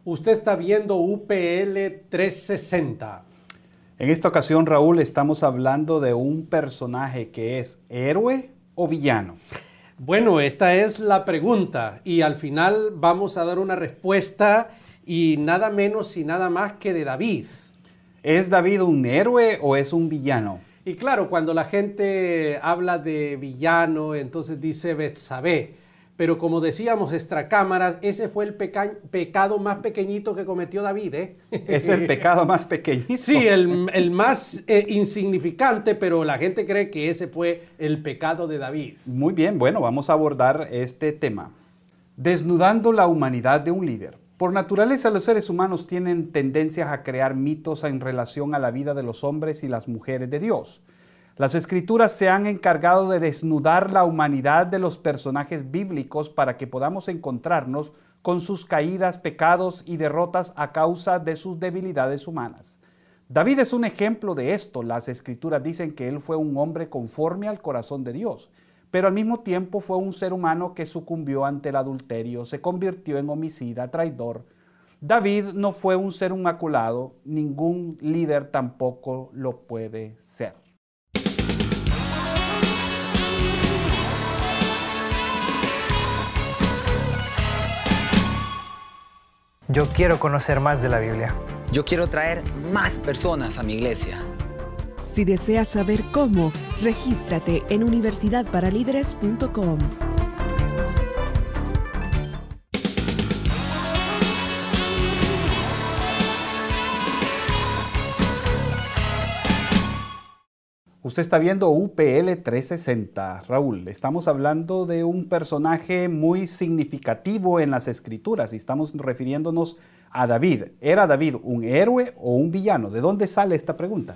Usted está viendo UPL 360. En esta ocasión, Raúl, estamos hablando de un personaje que es héroe o villano. Bueno, esta es la pregunta y al final vamos a dar una respuesta y nada menos y nada más que de David. ¿Es David un héroe o es un villano? Y claro, cuando la gente habla de villano, entonces dice Betsabé. Pero como decíamos, extracámaras, ese fue el pecado más pequeñito que cometió David, ¿eh? Es el pecado más pequeñito. Sí, el más insignificante, pero la gente cree que ese fue el pecado de David. Muy bien, bueno, vamos a abordar este tema. Desnudando la humanidad de un líder. Por naturaleza, los seres humanos tienen tendencias a crear mitos en relación a la vida de los hombres y las mujeres de Dios. Las Escrituras se han encargado de desnudar la humanidad de los personajes bíblicos para que podamos encontrarnos con sus caídas, pecados y derrotas a causa de sus debilidades humanas. David es un ejemplo de esto. Las Escrituras dicen que él fue un hombre conforme al corazón de Dios, pero al mismo tiempo fue un ser humano que sucumbió ante el adulterio, se convirtió en homicida, traidor. David no fue un ser inmaculado, ningún líder tampoco lo puede ser. Yo quiero conocer más de la Biblia. Yo quiero traer más personas a mi iglesia. Si deseas saber cómo, regístrate en universidadparalíderes.com. Usted está viendo UPL 360. Raúl, estamos hablando de un personaje muy significativo en las Escrituras y estamos refiriéndonos a David. ¿Era David un héroe o un villano? ¿De dónde sale esta pregunta?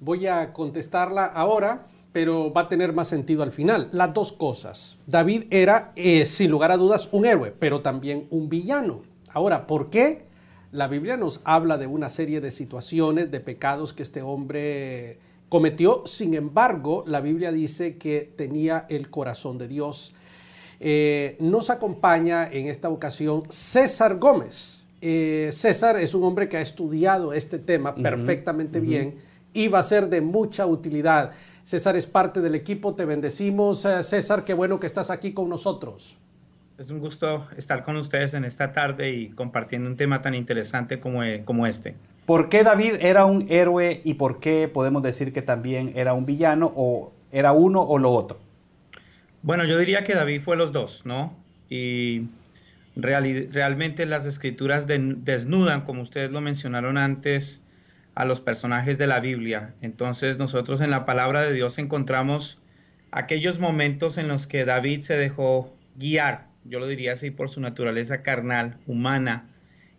Voy a contestarla ahora, pero va a tener más sentido al final. Las dos cosas. David era, sin lugar a dudas, un héroe, pero también un villano. Ahora, ¿por qué? La Biblia nos habla de una serie de situaciones, de pecados que este hombre cometió. Sin embargo, la Biblia dice que tenía el corazón de Dios. Nos acompaña en esta ocasión César Gómez. César es un hombre que ha estudiado este tema perfectamente bien y va a ser de mucha utilidad. César es parte del equipo, te bendecimos. César, qué bueno que estás aquí con nosotros. Es un gusto estar con ustedes en esta tarde y compartiendo un tema tan interesante como este. ¿Por qué David era un héroe y por qué podemos decir que también era un villano, o era uno o lo otro? Bueno, yo diría que David fue los dos, ¿no? Y realmente las Escrituras desnudan, como ustedes lo mencionaron antes, a los personajes de la Biblia. Entonces nosotros en la palabra de Dios encontramos aquellos momentos en los que David se dejó guiar, yo lo diría así, por su naturaleza carnal, humana,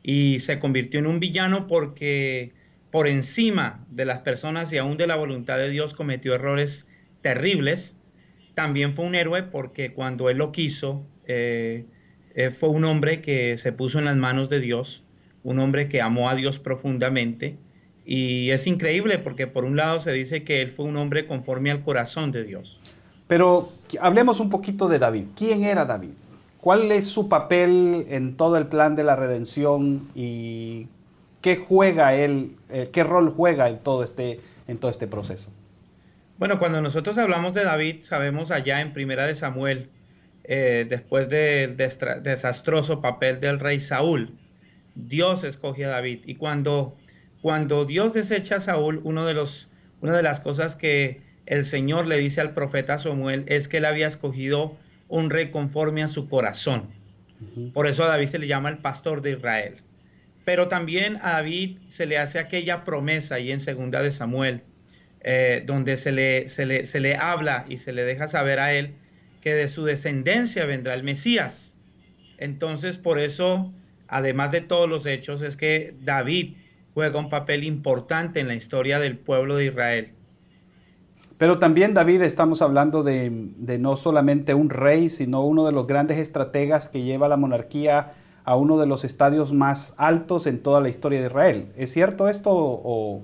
y se convirtió en un villano porque por encima de las personas y aún de la voluntad de Dios cometió errores terribles. También fue un héroe porque cuando él lo quiso, fue un hombre que se puso en las manos de Dios, un hombre que amó a Dios profundamente. Y es increíble porque por un lado se dice que él fue un hombre conforme al corazón de Dios. Pero hablemos un poquito de David. ¿Quién era David? ¿Cuál es su papel en todo el plan de la redención y qué juega él, qué rol juega en todo este proceso? Bueno, cuando nosotros hablamos de David, sabemos allá en Primera de Samuel, después del desastroso papel del rey Saúl, Dios escoge a David. Y cuando Dios desecha a Saúl, una de las cosas que el Señor le dice al profeta Samuel es que él había escogido un rey conforme a su corazón. Por eso a David se le llama el pastor de Israel. Pero también a David se le hace aquella promesa ahí en Segunda de Samuel, donde se le habla y se le deja saber a él que de su descendencia vendrá el Mesías. Entonces, por eso, además de todos los hechos, es que David juega un papel importante en la historia del pueblo de Israel. Pero también David, estamos hablando de no solamente un rey, sino uno de los grandes estrategas que lleva la monarquía a uno de los estadios más altos en toda la historia de Israel. ¿Es cierto esto o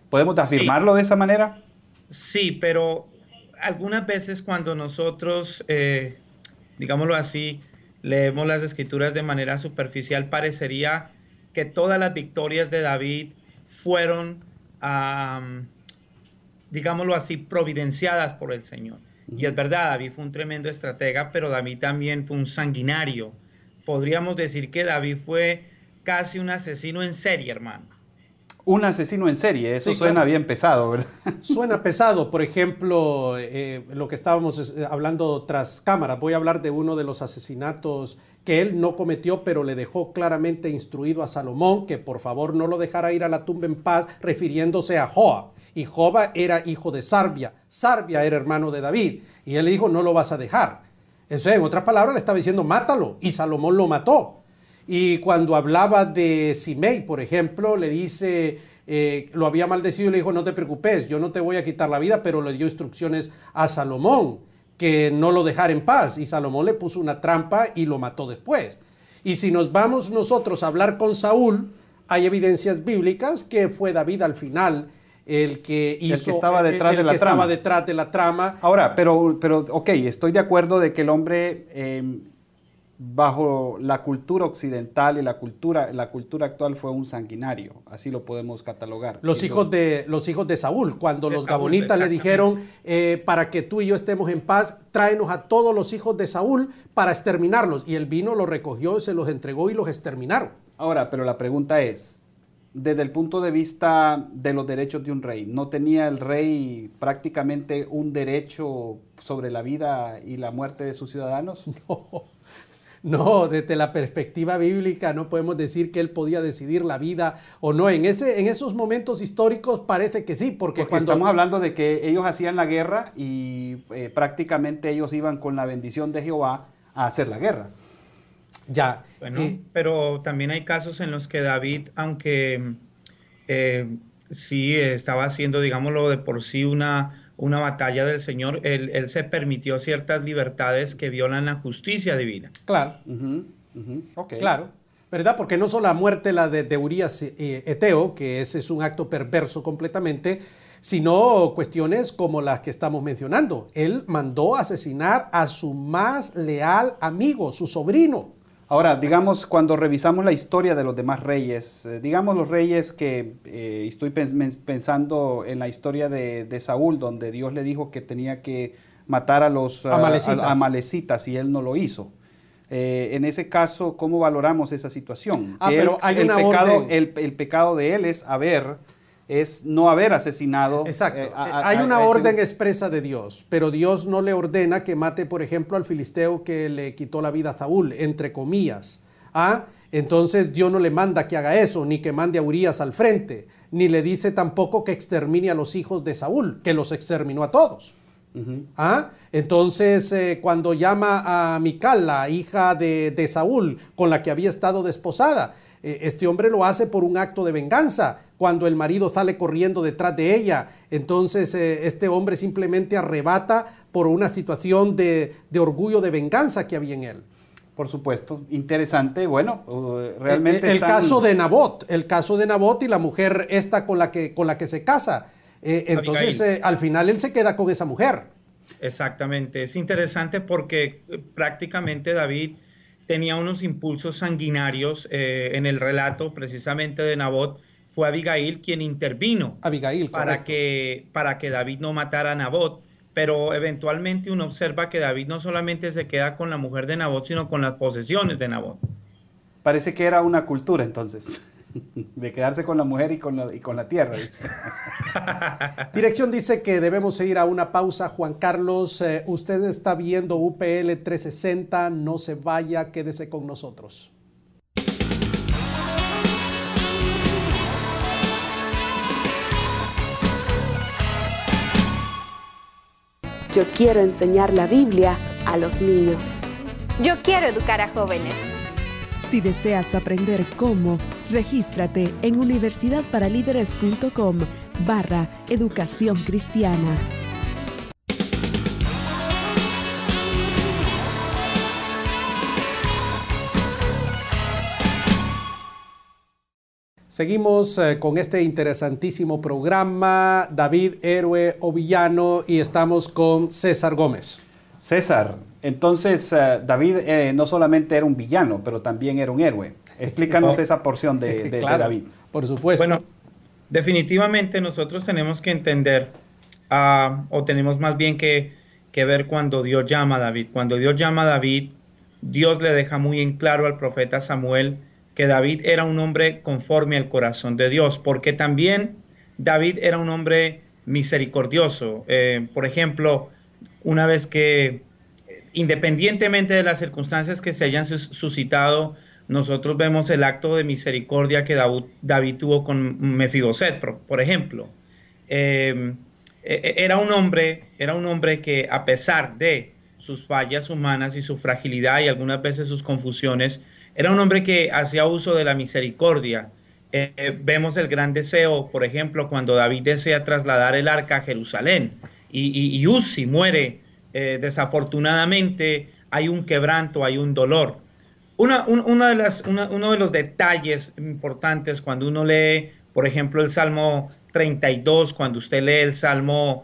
podemos afirmarlo de esa manera? Sí, pero algunas veces cuando nosotros, digámoslo así, leemos las Escrituras de manera superficial, parecería que todas las victorias de David fueron, digámoslo así, providenciadas por el Señor. Y es verdad, David fue un tremendo estratega, pero David también fue un sanguinario. Podríamos decir que David fue casi un asesino en serie, hermano. Un asesino en serie, eso Sí, suena claro. bien pesado, ¿verdad? Suena pesado. Por ejemplo, lo que estábamos hablando tras cámara. Voy a hablar de uno de los asesinatos que él no cometió, pero le dejó claramente instruido a Salomón que por favor no lo dejara ir a la tumba en paz, refiriéndose a Joab. Y Joab era hijo de Sarbia. Sarbia era hermano de David. Y él le dijo, no lo vas a dejar. Entonces, en otras palabras, le estaba diciendo, mátalo. Y Salomón lo mató. Y cuando hablaba de Simei, por ejemplo, le dice, lo había maldecido y le dijo, no te preocupes, yo no te voy a quitar la vida, pero le dio instrucciones a Salomón que no lo dejara en paz. Y Salomón le puso una trampa y lo mató después. Y si nos vamos nosotros a hablar con Saúl, hay evidencias bíblicas que fue David al final el que hizo, el que estaba detrás de la trama. Estaba detrás de la trama. Ahora, pero, ok, estoy de acuerdo de que el hombre, bajo la cultura occidental y la cultura actual, fue un sanguinario. Así lo podemos catalogar. Los hijos de Saúl, cuando los gabonitas le dijeron, para que tú y yo estemos en paz, tráenos a todos los hijos de Saúl para exterminarlos. Y él vino, los recogió, se los entregó y los exterminaron. Ahora, pero la pregunta es, desde el punto de vista de los derechos de un rey, ¿no tenía el rey prácticamente un derecho sobre la vida y la muerte de sus ciudadanos? No, desde la perspectiva bíblica no podemos decir que él podía decidir la vida o no. En esos momentos históricos parece que sí, porque cuando estamos hablando de que ellos hacían la guerra y prácticamente ellos iban con la bendición de Jehová a hacer la guerra. Ya. Bueno, pero también hay casos en los que David, aunque sí estaba haciendo, digámoslo, de por sí una batalla del Señor, él se permitió ciertas libertades que violan la justicia divina. Claro. Okay. Claro. ¿Verdad? Porque no solo la muerte la de Urías Eteo, que ese es un acto perverso completamente, sino cuestiones como las que estamos mencionando. Él mandó asesinar a su más leal amigo, su sobrino. Ahora, digamos, cuando revisamos la historia de los demás reyes, digamos los reyes que estoy pensando en la historia de Saúl, donde Dios le dijo que tenía que matar a los amalecitas y él no lo hizo. En ese caso, ¿cómo valoramos esa situación? Pero hay una orden. El pecado de él es no haber asesinado. Exacto. Hay una orden expresa de Dios, pero Dios no le ordena que mate, por ejemplo, al filisteo que le quitó la vida a Saúl, entre comillas. Entonces Dios no le manda que haga eso, ni que mande a Urías al frente, ni le dice tampoco que extermine a los hijos de Saúl, que los exterminó a todos. Entonces, cuando llama a Mical, la hija de Saúl, con la que había estado desposada, este hombre lo hace por un acto de venganza. Cuando el marido sale corriendo detrás de ella, entonces este hombre simplemente arrebata por una situación de orgullo, de venganza que había en él. Por supuesto, interesante. Bueno, realmente el caso de Nabot y la mujer esta con la que se casa. Entonces, al final él se queda con esa mujer. Exactamente. Es interesante porque prácticamente David tenía unos impulsos sanguinarios en el relato precisamente de Nabot. Fue Abigail quien intervino para que David no matara a Nabot, pero eventualmente uno observa que David no solamente se queda con la mujer de Nabot, sino con las posesiones de Nabot. Parece que era una cultura entonces, de quedarse con la mujer y con la tierra. Dirección dice que debemos ir a una pausa. Juan Carlos, usted está viendo UPL 360, no se vaya, quédese con nosotros. Yo quiero enseñar la Biblia a los niños. Yo quiero educar a jóvenes. Si deseas aprender cómo, regístrate en universidadparalíderes.com/educación cristiana. Seguimos con este interesantísimo programa, David, héroe o villano, y estamos con César Gómez. César, Entonces, David no solamente era un villano, pero también era un héroe. Explícanos esa porción de Claro, David. por supuesto. Bueno, definitivamente nosotros tenemos que entender, o tenemos más bien que ver cuando Dios llama a David. Cuando Dios llama a David, Dios le deja muy en claro al profeta Samuel que David era un hombre conforme al corazón de Dios, porque también David era un hombre misericordioso. Por ejemplo, una vez que, independientemente de las circunstancias que se hayan suscitado, nosotros vemos el acto de misericordia que David tuvo con Mefiboset, por ejemplo. Era un hombre que, a pesar de sus fallas humanas y su fragilidad y algunas veces sus confusiones, era un hombre que hacía uso de la misericordia. Vemos el gran deseo, por ejemplo, cuando David desea trasladar el arca a Jerusalén y Uzi muere, desafortunadamente hay un quebranto, hay un dolor. Uno de los detalles importantes cuando uno lee, por ejemplo, el Salmo 32, cuando usted lee el Salmo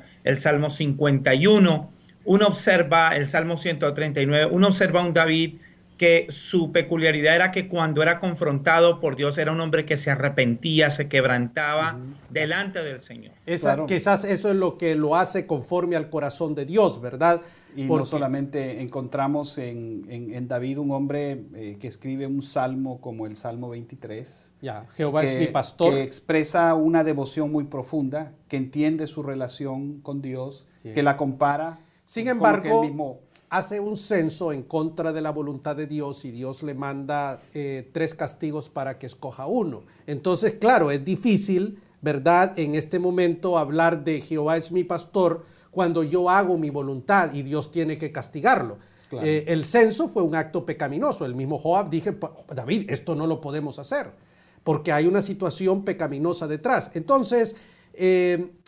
51, uno observa el Salmo 139, uno observa a un David que su peculiaridad era que cuando era confrontado por Dios era un hombre que se arrepentía, se quebrantaba delante del Señor. Claro. Quizás eso es lo que lo hace conforme al corazón de Dios, ¿verdad? Y no solamente encontramos en David un hombre que escribe un salmo como el Salmo 23. Jehová es mi pastor. Que expresa una devoción muy profunda, que entiende su relación con Dios, que la compara. Sin embargo, hace un censo en contra de la voluntad de Dios y Dios le manda 3 castigos para que escoja uno. Entonces, claro, es difícil, ¿verdad?, en este momento hablar de Jehová es mi pastor cuando yo hago mi voluntad y Dios tiene que castigarlo. Claro. El censo fue un acto pecaminoso. El mismo Joab dije, David, esto no lo podemos hacer porque hay una situación pecaminosa detrás. Entonces,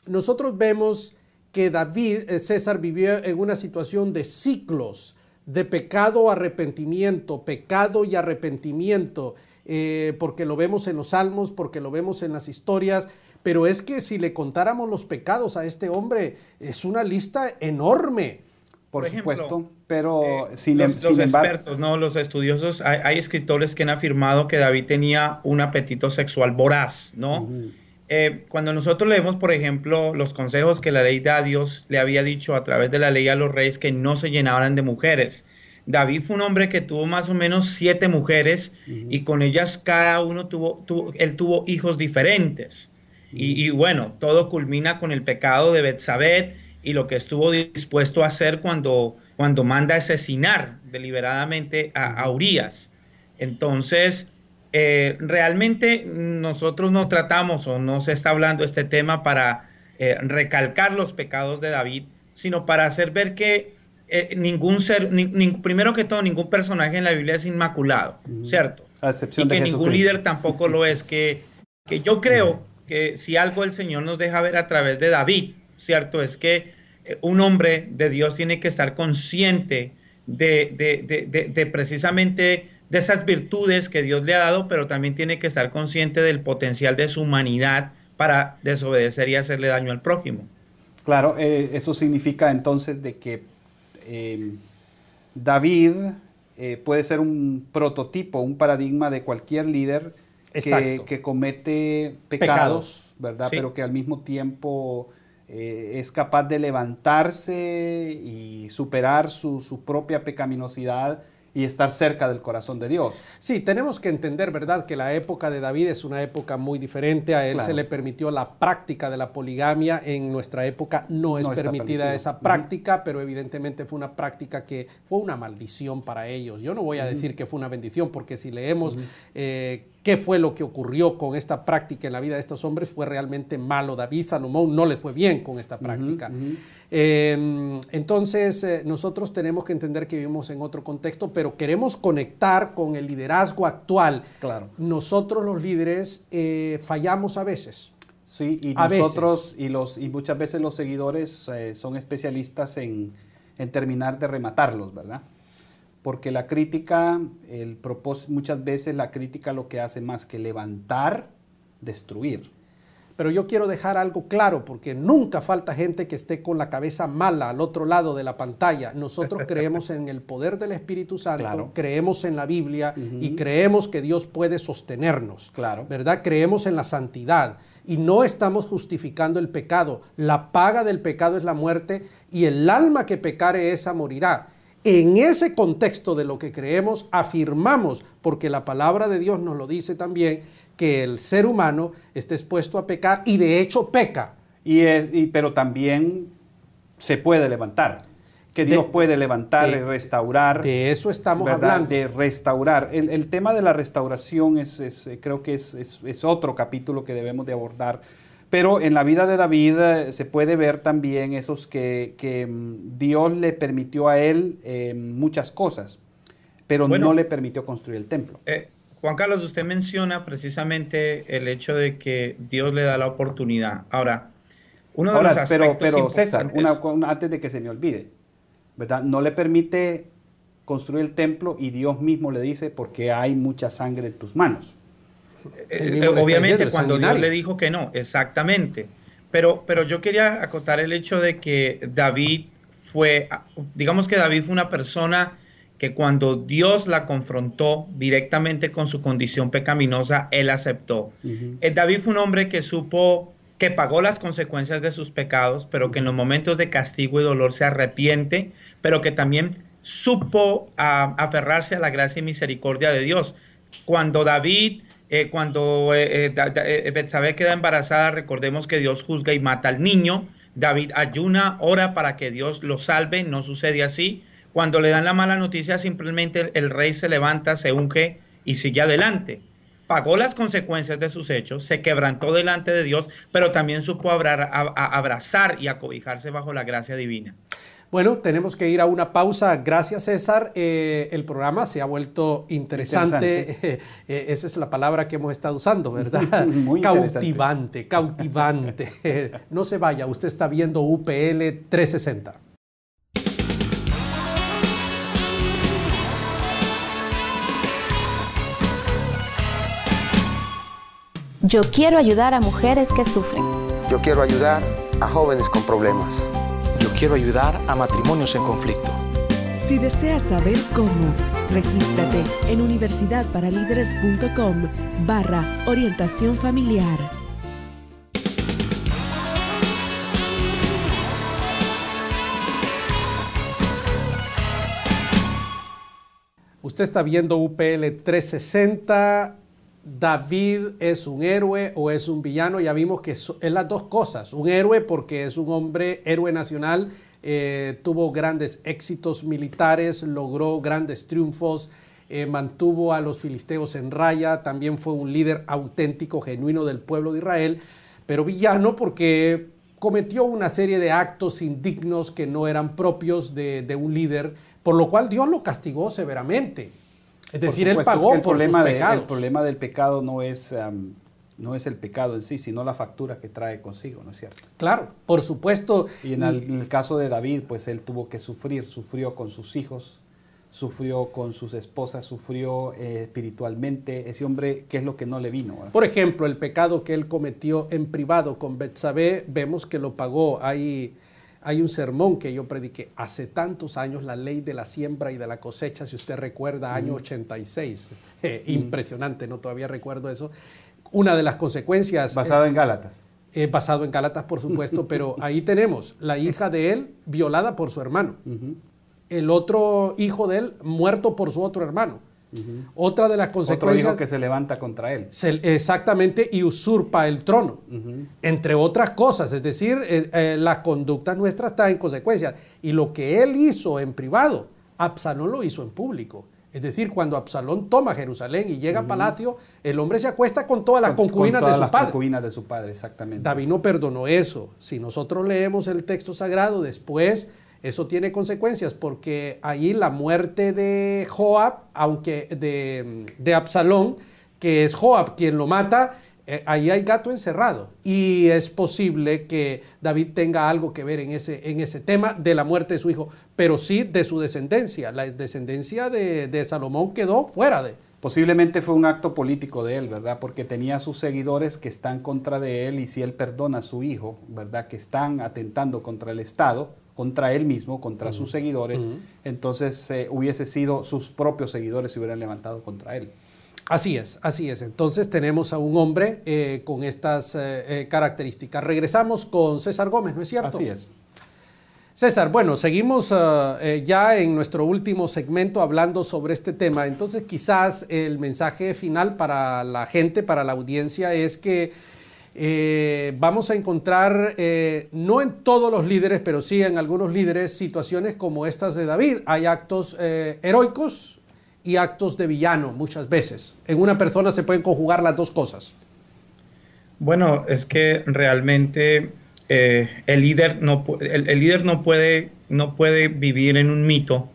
nosotros vemos que David, César, vivió en una situación de ciclos, de pecado, arrepentimiento, pecado y arrepentimiento, porque lo vemos en los salmos, porque lo vemos en las historias, pero es que si le contáramos los pecados a este hombre, es una lista enorme. Por ejemplo, supuesto, pero sin los embargo, expertos, ¿no? Los estudiosos, hay escritores que han afirmado que David tenía un apetito sexual voraz, ¿no? Cuando nosotros leemos, por ejemplo, los consejos que la ley da, Dios le había dicho a través de la ley a los reyes que no se llenaran de mujeres. David fue un hombre que tuvo más o menos 7 mujeres y con ellas cada uno tuvo hijos diferentes. Y bueno, todo culmina con el pecado de Betsabé y lo que estuvo dispuesto a hacer cuando manda asesinar deliberadamente a Urías. Entonces, realmente nosotros no tratamos o no se está hablando este tema para recalcar los pecados de David, sino para hacer ver que primero que todo, ningún personaje en la Biblia es inmaculado, ¿cierto? A excepción y que de ningún Jesucristo. líder tampoco lo es, que yo creo que si algo el Señor nos deja ver a través de David, ¿cierto? Es que un hombre de Dios tiene que estar consciente de precisamente de esas virtudes que Dios le ha dado, pero también tiene que estar consciente del potencial de su humanidad para desobedecer y hacerle daño al prójimo. Claro, eso significa entonces de que David puede ser un prototipo, un paradigma de cualquier líder que comete pecados, ¿verdad? Sí. Pero que al mismo tiempo es capaz de levantarse y superar su propia pecaminosidad y estar cerca del corazón de Dios. Sí, tenemos que entender, ¿verdad?, que la época de David es una época muy diferente. A él se le permitió la práctica de la poligamia. En nuestra época no es permitida esa práctica, pero evidentemente fue una práctica que fue una maldición para ellos. Yo no voy a decir que fue una bendición, porque si leemos qué fue lo que ocurrió con esta práctica en la vida de estos hombres, fue realmente malo. David, Salomón no les fue bien con esta práctica. Entonces, nosotros tenemos que entender que vivimos en otro contexto, pero queremos conectar con el liderazgo actual. Claro. Nosotros los líderes fallamos a veces. Sí, y nosotros y muchas veces los seguidores son especialistas en terminar de rematarlos, ¿verdad? Porque la crítica, muchas veces la crítica lo que hace más que levantar, destruir. Pero yo quiero dejar algo claro, porque nunca falta gente que esté con la cabeza mala al otro lado de la pantalla. Nosotros creemos en el poder del Espíritu Santo, Claro. creemos en la Biblia y creemos que Dios puede sostenernos, Claro. ¿verdad? Creemos en la santidad y no estamos justificando el pecado. La paga del pecado es la muerte y el alma que pecare esa morirá. En ese contexto de lo que creemos, afirmamos, porque la palabra de Dios nos lo dice también, que el ser humano está expuesto a pecar y de hecho peca. Pero también se puede levantar. Que Dios puede levantar y restaurar. De eso estamos ¿verdad? hablando. De restaurar. El tema de la restauración creo que es otro capítulo que debemos de abordar. Pero en la vida de David se puede ver también esos que Dios le permitió a él muchas cosas, pero no le permitió construir el templo. Juan Carlos, usted menciona precisamente el hecho de que Dios le da la oportunidad. Ahora, uno de los aspectos pero César, antes de que se me olvide, ¿verdad? No le permite construir el templo y Dios mismo le dice, porque hay mucha sangre en tus manos. Obviamente, cuando Dios le dijo que no, exactamente. Pero yo quería acotar el hecho de que David fue una persona que cuando Dios la confrontó directamente con su condición pecaminosa, él aceptó. David fue un hombre que supo que pagó las consecuencias de sus pecados, pero que en los momentos de castigo y dolor se arrepiente, pero que también supo aferrarse a la gracia y misericordia de Dios. Cuando Betsabé queda embarazada, recordemos que Dios juzga y mata al niño. David ayuna, ora para que Dios lo salve, no sucede así. Cuando le dan la mala noticia, simplemente el rey se levanta, se unge y sigue adelante. Pagó las consecuencias de sus hechos, se quebrantó delante de Dios, pero también supo abrazar y acobijarse bajo la gracia divina. Bueno, tenemos que ir a una pausa. Gracias, César. El programa se ha vuelto interesante. Esa es la palabra que hemos estado usando, ¿verdad? Muy cautivante. No se vaya, usted está viendo UPL 360. Yo quiero ayudar a mujeres que sufren. Yo quiero ayudar a jóvenes con problemas. Yo quiero ayudar a matrimonios en conflicto. Si deseas saber cómo, regístrate en universidadparalíderes.com/orientación familiar. Usted está viendo UPL 360. ¿David es un héroe o es un villano? Ya vimos que es las dos cosas. Un héroe porque es un hombre, héroe nacional, tuvo grandes éxitos militares, logró grandes triunfos, mantuvo a los filisteos en raya, también fue un líder auténtico, genuino del pueblo de Israel, pero villano porque cometió una serie de actos indignos que no eran propios de un líder, por lo cual Dios lo castigó severamente. Es decir, él pagó por sus pecados. El problema del pecado no es el pecado en sí, sino la factura que trae consigo, ¿no es cierto? Claro, por supuesto. Y en el caso de David, pues él tuvo que sufrió con sus hijos, sufrió con sus esposas, sufrió espiritualmente. Ese hombre, ¿qué es lo que no le vino? Por ejemplo, el pecado que él cometió en privado con Betsabé, vemos que lo pagó. Hay un sermón que yo prediqué hace tantos años, la ley de la siembra y de la cosecha, si usted recuerda, año 86. Impresionante, ¿no? Todavía recuerdo eso. Una de las consecuencias... Basado en Gálatas. Basado en Gálatas, por supuesto, pero ahí tenemos la hija de él violada por su hermano. El otro hijo de él muerto por su otro hermano. Otra de las consecuencias... Otro hijo que se levanta contra él. Exactamente, y usurpa el trono, entre otras cosas. Es decir, la conducta nuestra está en consecuencias. Y lo que él hizo en privado, Absalón lo hizo en público. Es decir, cuando Absalón toma Jerusalén y llega a palacio, el hombre se acuesta con todas las concubinas de su padre. Concubinas de su padre, exactamente. David no perdonó eso. Si nosotros leemos el texto sagrado después... Eso tiene consecuencias porque ahí la muerte de Joab, aunque de Absalón, que es Joab quien lo mata, ahí hay gato encerrado. Y es posible que David tenga algo que ver en ese tema de la muerte de su hijo, pero sí de su descendencia. La descendencia de Salomón quedó fuera Posiblemente fue un acto político de él, ¿verdad? Porque tenía a sus seguidores que están contra de él y si él perdona a su hijo, ¿verdad? Que están atentando contra el Estado, contra él mismo, contra sus seguidores, entonces hubiese sido sus propios seguidores se hubieran levantado contra él. Así es, así es. Entonces tenemos a un hombre con estas características. Regresamos con César Gómez, ¿no es cierto? Así es. César, bueno, seguimos ya en nuestro último segmento hablando sobre este tema. Entonces quizás el mensaje final para la gente, para la audiencia, es que vamos a encontrar, no en todos los líderes, pero sí en algunos líderes, situaciones como estas de David. Hay actos heroicos y actos de villano muchas veces. En una persona se pueden conjugar las dos cosas. Bueno, es que realmente el líder no puede vivir en un mito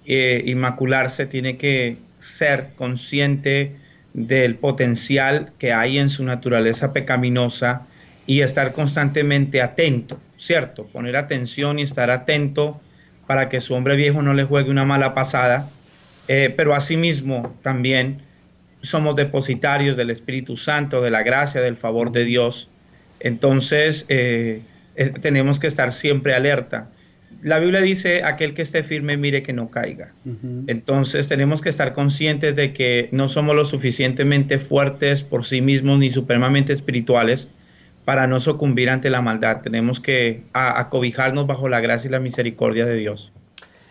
y macularse, tiene que ser consciente del potencial que hay en su naturaleza pecaminosa y estar constantemente atento, ¿cierto? Poner atención y estar atento para que su hombre viejo no le juegue una mala pasada, pero asimismo también somos depositarios del Espíritu Santo, de la gracia, del favor de Dios. Entonces tenemos que estar siempre alerta. La Biblia dice, aquel que esté firme, mire que no caiga. Entonces tenemos que estar conscientes de que no somos lo suficientemente fuertes por sí mismos ni supremamente espirituales para no sucumbir ante la maldad. Tenemos que acobijarnos bajo la gracia y la misericordia de Dios.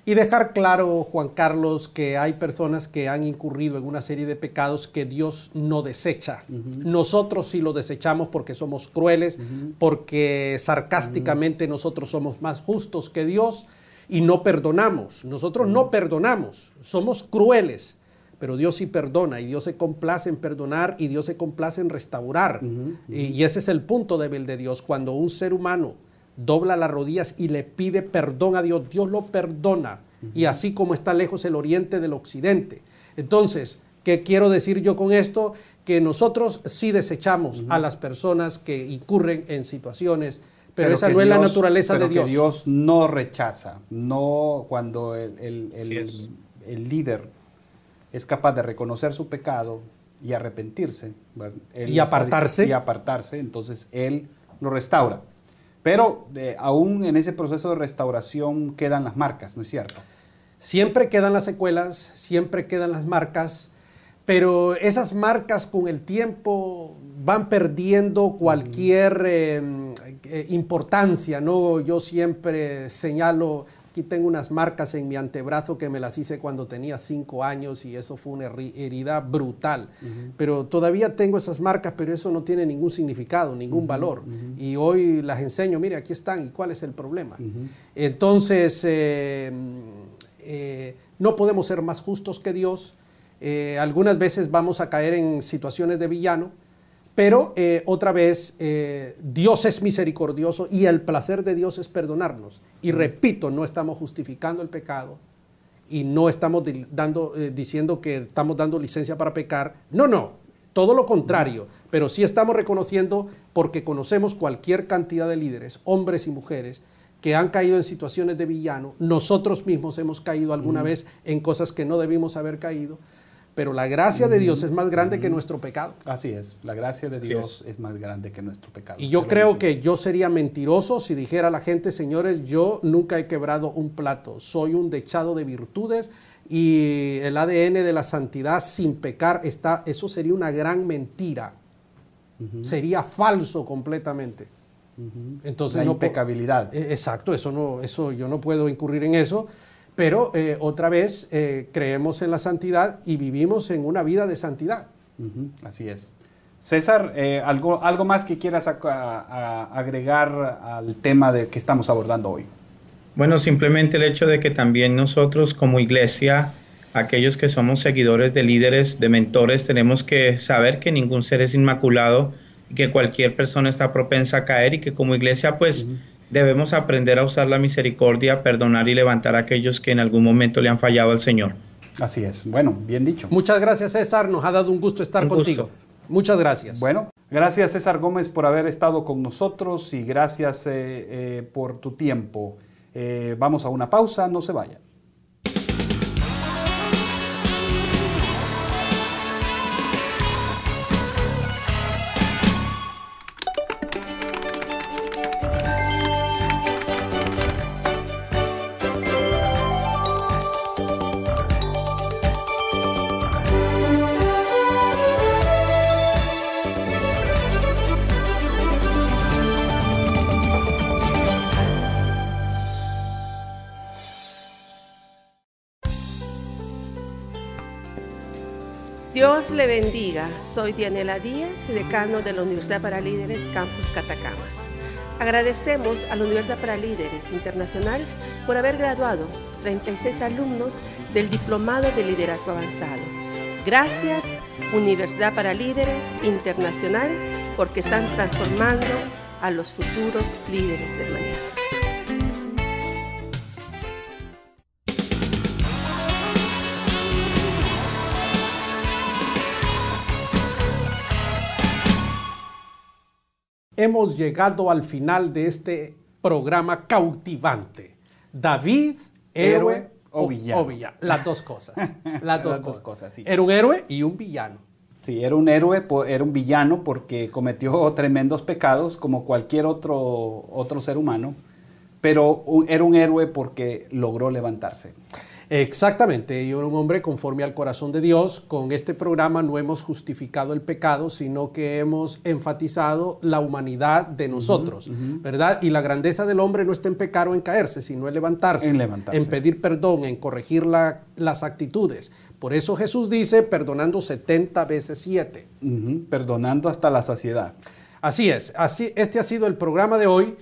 Y dejar claro, Juan Carlos, que hay personas que han incurrido en una serie de pecados que Dios no desecha. Nosotros sí lo desechamos porque somos crueles, porque sarcásticamente nosotros somos más justos que Dios y no perdonamos. Nosotros no perdonamos, somos crueles, pero Dios sí perdona y Dios se complace en perdonar y Dios se complace en restaurar. Y ese es el punto débil de Dios. Cuando un ser humano dobla las rodillas y le pide perdón a Dios, Dios lo perdona. Y así como está lejos el oriente del occidente. Entonces, ¿qué quiero decir yo con esto? Que nosotros sí desechamos a las personas que incurren en situaciones, pero esa no es la naturaleza de Dios. Que Dios no rechaza, no cuando el líder es capaz de reconocer su pecado y arrepentirse. Y apartarse. Entonces Él lo restaura. Pero aún en ese proceso de restauración quedan las marcas, ¿no es cierto? Siempre quedan las secuelas, siempre quedan las marcas, pero esas marcas con el tiempo van perdiendo cualquier importancia, ¿no? Yo siempre señalo, aquí tengo unas marcas en mi antebrazo que me las hice cuando tenía 5 años y eso fue una herida brutal. Pero todavía tengo esas marcas, pero eso no tiene ningún significado, ningún valor. Y hoy las enseño, mire, aquí están, ¿y cuál es el problema? Entonces, no podemos ser más justos que Dios. Algunas veces vamos a caer en situaciones de villano, pero otra vez Dios es misericordioso y el placer de Dios es perdonarnos. Y repito, no estamos justificando el pecado y no estamos diciendo que estamos dando licencia para pecar. No, todo lo contrario. Pero sí estamos reconociendo, porque conocemos cualquier cantidad de líderes, hombres y mujeres, que han caído en situaciones de villano. Nosotros mismos hemos caído alguna vez en cosas que no debimos haber caído. Pero la gracia de Dios es más grande que nuestro pecado. Así es, la gracia de Dios es más grande que nuestro pecado. Y yo creo que yo sería mentiroso si dijera a la gente, señores, yo nunca he quebrado un plato, soy un dechado de virtudes y el ADN de la santidad sin pecar está, eso sería una gran mentira. Sería falso completamente. Entonces, la impecabilidad. Exacto, eso yo no puedo incurrir en eso. Pero otra vez creemos en la santidad y vivimos en una vida de santidad. Así es. César, ¿algo más que quieras agregar al tema que estamos abordando hoy? Bueno, simplemente el hecho de que también nosotros como iglesia, aquellos que somos seguidores de líderes, de mentores, tenemos que saber que ningún ser es inmaculado y que cualquier persona está propensa a caer y que como iglesia pues debemos aprender a usar la misericordia, perdonar y levantar a aquellos que en algún momento le han fallado al Señor. Así es. Bueno, bien dicho. Muchas gracias, César. Nos ha dado un gusto estar contigo. Muchas gracias. Bueno, gracias, César Gómez, por haber estado con nosotros y gracias por tu tiempo. Vamos a una pausa, no se vayan. Dios le bendiga. Soy Dianela Díaz, decano de la Universidad para Líderes Campus Catacamas. Agradecemos a la Universidad para Líderes Internacional por haber graduado 36 alumnos del Diplomado de Liderazgo Avanzado. Gracias, Universidad para Líderes Internacional, porque están transformando a los futuros líderes del mañana. Hemos llegado al final de este programa cautivante. David, héroe o villano. Las dos cosas. Las dos cosas, sí. Era un héroe y un villano. Sí, era un héroe, era un villano porque cometió tremendos pecados como cualquier otro ser humano, pero era un héroe porque logró levantarse. Exactamente, y era un hombre conforme al corazón de Dios. Con este programa no hemos justificado el pecado, sino que hemos enfatizado la humanidad de nosotros, ¿verdad? Y la grandeza del hombre no está en pecar o en caerse, sino en levantarse, en pedir perdón, en corregir las actitudes. Por eso Jesús dice, perdonando 70 veces 7. Perdonando hasta la saciedad. Así es, este ha sido el programa de hoy.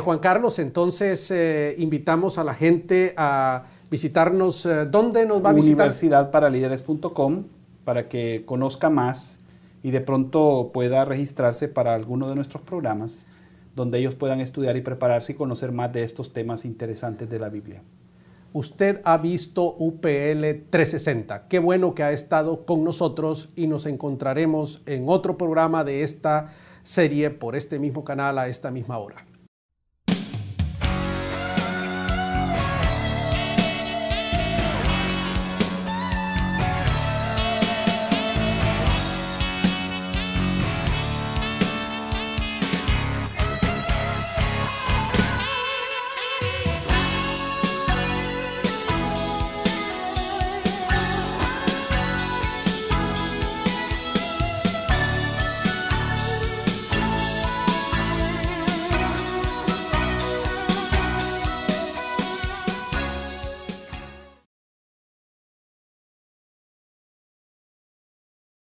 Juan Carlos, entonces invitamos a la gente a visitarnos. ¿Dónde nos va a visitar? Universidadparalíderes.com, para que conozca más y de pronto pueda registrarse para alguno de nuestros programas, donde ellos puedan estudiar y prepararse y conocer más de estos temas interesantes de la Biblia. Usted ha visto UPL 360. Qué bueno que ha estado con nosotros y nos encontraremos en otro programa de esta serie por este mismo canal a esta misma hora.